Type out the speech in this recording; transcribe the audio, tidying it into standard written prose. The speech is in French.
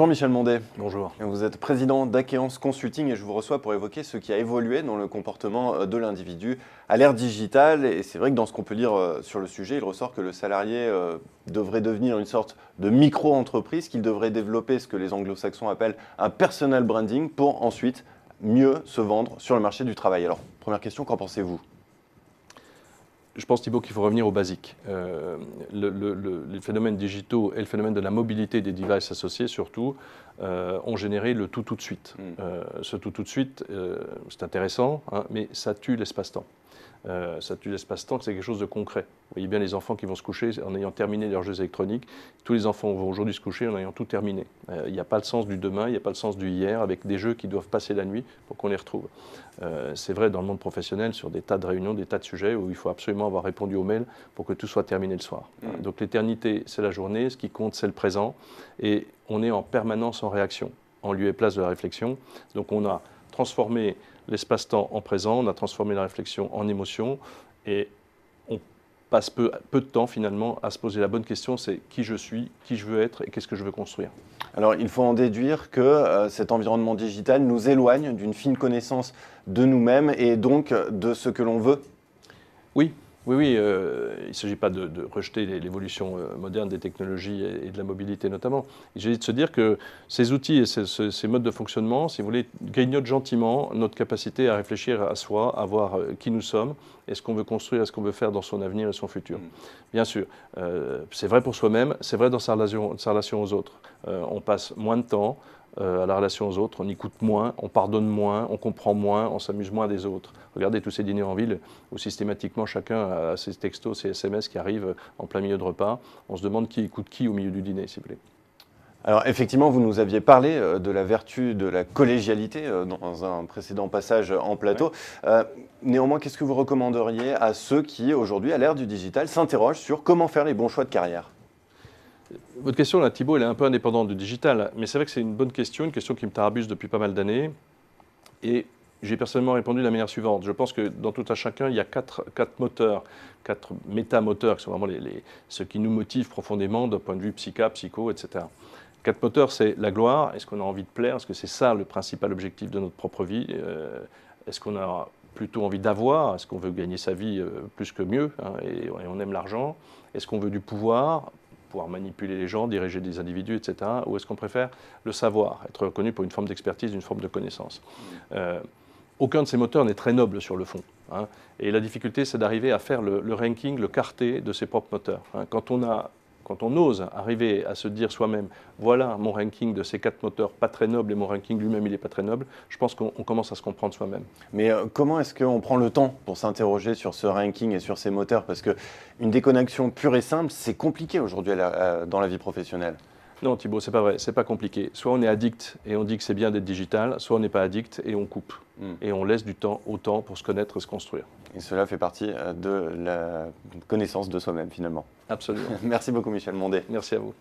Bonjour Michel Mondet. Bonjour. Vous êtes président d'Akeance Consulting et je vous reçois pour évoquer ce qui a évolué dans le comportement de l'individu à l'ère digitale. Et c'est vrai que dans ce qu'on peut lire sur le sujet, il ressort que le salarié devrait devenir une sorte de micro-entreprise, qu'il devrait développer ce que les anglo-saxons appellent un personal branding pour ensuite mieux se vendre sur le marché du travail. Alors, première question, qu'en pensez-vous ? Je pense, Thibault, qu'il faut revenir au basique. Les phénomènes digitaux et le phénomène de la mobilité des devices associés, surtout, ont généré le tout de suite. Ce tout de suite, c'est intéressant, hein, mais ça tue l'espace-temps. Ça tue l'espace-temps, c'est quelque chose de concret. Vous voyez bien les enfants qui vont se coucher en ayant terminé leurs jeux électroniques. Tous les enfants vont aujourd'hui se coucher en ayant tout terminé. Il n'y a pas le sens du demain, il n'y a pas le sens du hier, avec des jeux qui doivent passer la nuit pour qu'on les retrouve. C'est vrai dans le monde professionnel, sur des tas de réunions, des tas de sujets où il faut absolument avoir répondu aux mails pour que tout soit terminé le soir. Donc l'éternité, c'est la journée, ce qui compte, c'est le présent. Et on est en permanence en réaction, en lieu et place de la réflexion. Donc on a transformé l'espace-temps en présent, on a transformé la réflexion en émotion et on passe peu de temps finalement à se poser la bonne question, c'est qui je suis, qui je veux être et qu'est-ce que je veux construire. Alors il faut en déduire que cet environnement digital nous éloigne d'une fine connaissance de nous-mêmes et donc de ce que l'on veut. Oui. Il ne s'agit pas de rejeter l'évolution moderne des technologies et de la mobilité notamment. Il s'agit de se dire que ces outils et ces modes de fonctionnement, si vous voulez, grignotent gentiment notre capacité à réfléchir à soi, à voir qui nous sommes et ce qu'on veut construire, et ce qu'on veut faire dans son avenir et son futur. Bien sûr, c'est vrai pour soi-même, c'est vrai dans sa relation aux autres. On passe moins de temps à la relation aux autres, on écoute moins, on pardonne moins, on comprend moins, on s'amuse moins des autres. Regardez tous ces dîners en ville où systématiquement chacun a ses textos, ses SMS qui arrivent en plein milieu de repas. On se demande qui écoute qui au milieu du dîner, s'il vous plaît. Alors effectivement, vous nous aviez parlé de la vertu de la collégialité dans un précédent passage en plateau. Ouais. Néanmoins, qu'est-ce que vous recommanderiez à ceux qui, aujourd'hui, à l'ère du digital, s'interrogent sur comment faire les bons choix de carrière ? Votre question, là, Thibault, elle est un peu indépendante du digital, mais c'est vrai que c'est une bonne question, une question qui me tarabuse depuis pas mal d'années. Et j'ai personnellement répondu de la manière suivante. Je pense que dans tout un chacun, il y a quatre moteurs, 4 métamoteurs, qui sont vraiment ceux qui nous motivent profondément d'un point de vue psycho, etc. 4 moteurs, c'est la gloire. Est-ce qu'on a envie de plaire? Est-ce que c'est ça le principal objectif de notre propre vie? Est-ce qu'on a plutôt envie d'avoir? Est-ce qu'on veut gagner sa vie plus que mieux, hein, et on aime l'argent? Est-ce qu'on veut du pouvoir manipuler les gens, diriger des individus, etc. Ou est-ce qu'on préfère le savoir, être reconnu pour une forme d'expertise, une forme de connaissance? Aucun de ces moteurs n'est très noble sur le fond, hein. Et la difficulté, c'est d'arriver à faire le ranking, le quartet de ses propres moteurs, hein. Quand on ose arriver à se dire soi-même, voilà mon ranking de ces 4 moteurs pas très nobles et mon ranking lui-même il n'est pas très noble, je pense qu'on commence à se comprendre soi-même. Mais comment est-ce qu'on prend le temps pour s'interroger sur ce ranking et sur ces moteurs? Parce qu'une déconnexion pure et simple, c'est compliqué aujourd'hui dans la vie professionnelle. Non Thibault, c'est pas vrai, c'est pas compliqué. Soit on est addict et on dit que c'est bien d'être digital, soit on n'est pas addict et on coupe. Et on laisse du temps au temps pour se connaître et se construire. Et cela fait partie de la connaissance de soi-même finalement. Absolument. Merci beaucoup Michel Mondet. Merci à vous.